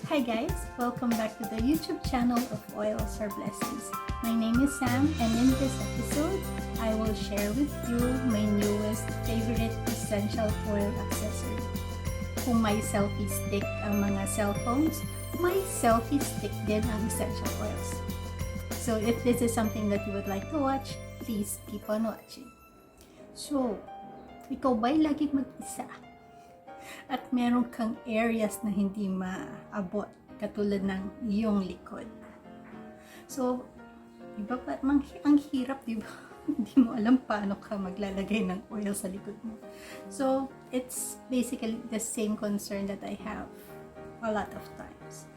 Hi guys! Welcome back to the YouTube channel of Oils Are Blessings. My name is Sam and in this episode, I will share with you my newest favorite essential oil accessory. Kung may selfie stick ang mga cellphones, may selfie stick din ang essential oils. So if this is something that you would like to watch, please keep on watching. So, ikaw ba'y lagi mag-isa? At meron kang areas na hindi maabot katulad ng iyong likod. So, diba pa, ang hirap, diba? Hindi mo alam paano ka maglalagay ng oil sa likod mo. So, it's basically the same concern that I have a lot of times.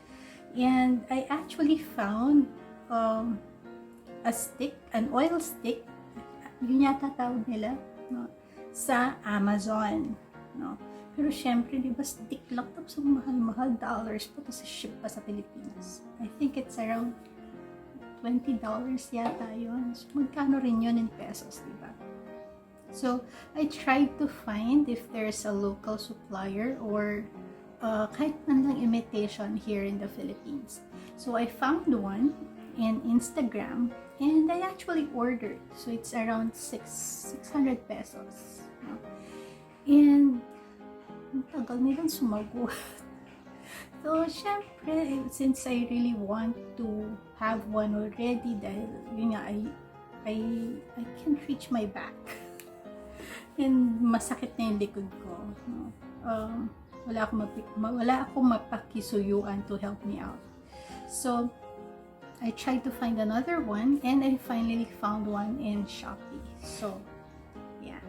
And I actually found a stick, an oil stick, yun yata tawag nila, no? Sa Amazon, no? Pero syempre, di ba, stick lang tapos ang mahal-mahal dollars pa to sa ship pa sa Pilipinas. I think it's around $20 yata yun. So, magkano rin yun in pesos, di ba? So, I tried to find if there's a local supplier or kahit man lang imitation here in the Philippines. So, I found one in Instagram and I actually ordered. So, it's around 600 pesos. No? And ang tagal nilang sumagot. So, syempre, since I really want to have one already dahil, yun nga, I can't reach my back. And masakit na yung likod ko. No? Wala akong mapakisuyuan to help me out. So, I tried to find another one and I finally found one in Shopee. So, yeah.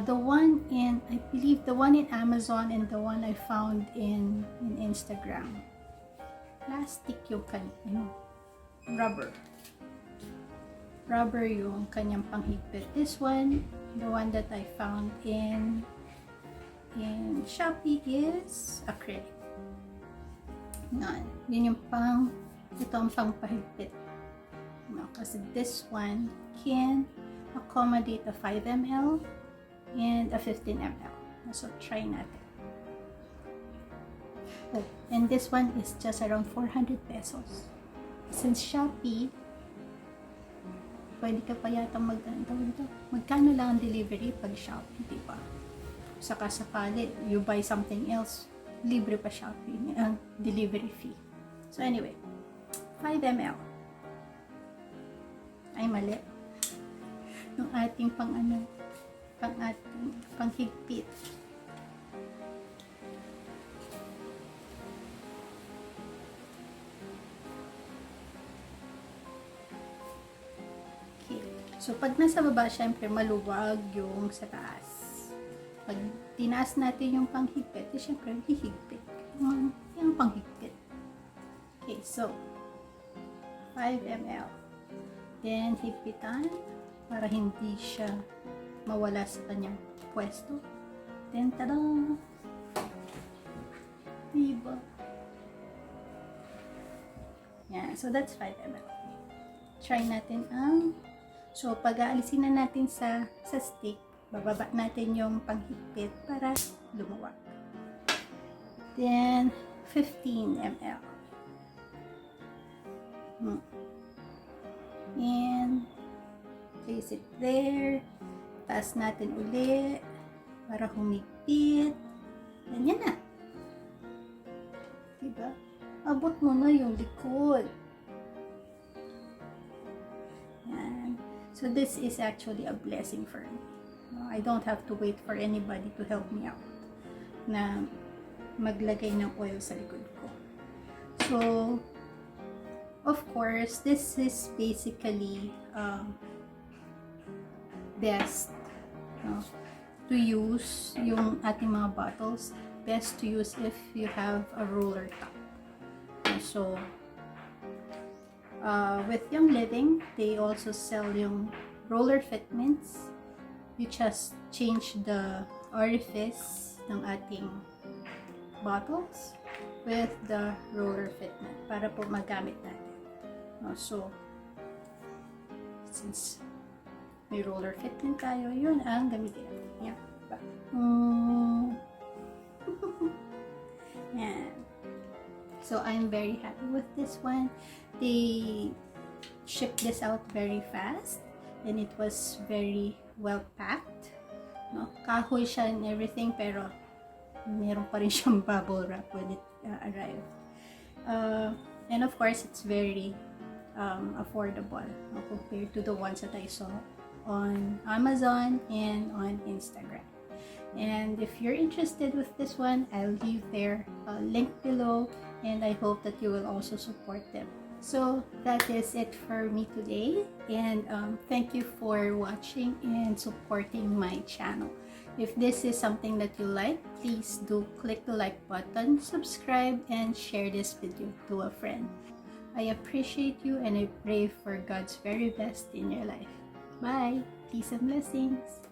The one in, I believe the one in Amazon and the one I found in Instagram. Plastic yung rubber yung kanyang panghigpit. This one, the one that I found in Shopee is acrylic. Yun yung ito ang pangpahigpit. No, kasi this one can accommodate a 5 ml and a 15 ml. So, try natin. Oh, and this one is just around 400 pesos. Since Shopee, pwede ka pa yata magkano lang ang delivery pag Shopee, diba? Saka sakali, you buy something else, libre pa Shopee, ang delivery fee. So, anyway, 5 ml. Ay, mali. Yung ating panghigpit. Okay. So, pag nasa baba, syempre maluwag yung sa taas. Pag tinaas natin yung panghigpit, syempre hihigpit. Yung panghigpit. Okay, so 5 ml. Then, higpitan para hindi siya mawala sa kanyang pwesto. Then, tada! Diba? Yeah, so that's 5 ml. Try natin so, pag-aalisin na natin sa stick, bababa natin yung panghigpit para lumuwag. Then, 15 ml. And, place it there. Taas natin uli para humigpit. Ganyan na. Diba? Abot mo na yung likod. Yan. So, this is actually a blessing for me. I don't have to wait for anybody to help me out na maglagay ng oil sa likod ko. So, of course, this is basically best to use yung ating mga bottles. Best to use if you have a roller top. So, with Young Living, they also sell yung roller fitments. You just change the orifice ng ating bottles with the roller fitment para po magamit natin. So, since may roller fitment tayo, yun ang gamitin natin. Yan. Yan. So I'm very happy with this one. They shipped this out very fast and it was very well packed. No? Kahoy siya and everything, pero meron pa rin siyang bubble wrap when it arrived. And of course, it's very affordable compared to the ones that I saw on Amazon and on Instagram. And if you're interested with this one, I'll leave their link below, and I hope that you will also support them. So that is it for me today, and thank you for watching and supporting my channel. If this is something that you like, please do click the like button, subscribe, and share this video to a friend. I appreciate you and I pray for God's very best in your life. Bye! Peace and blessings!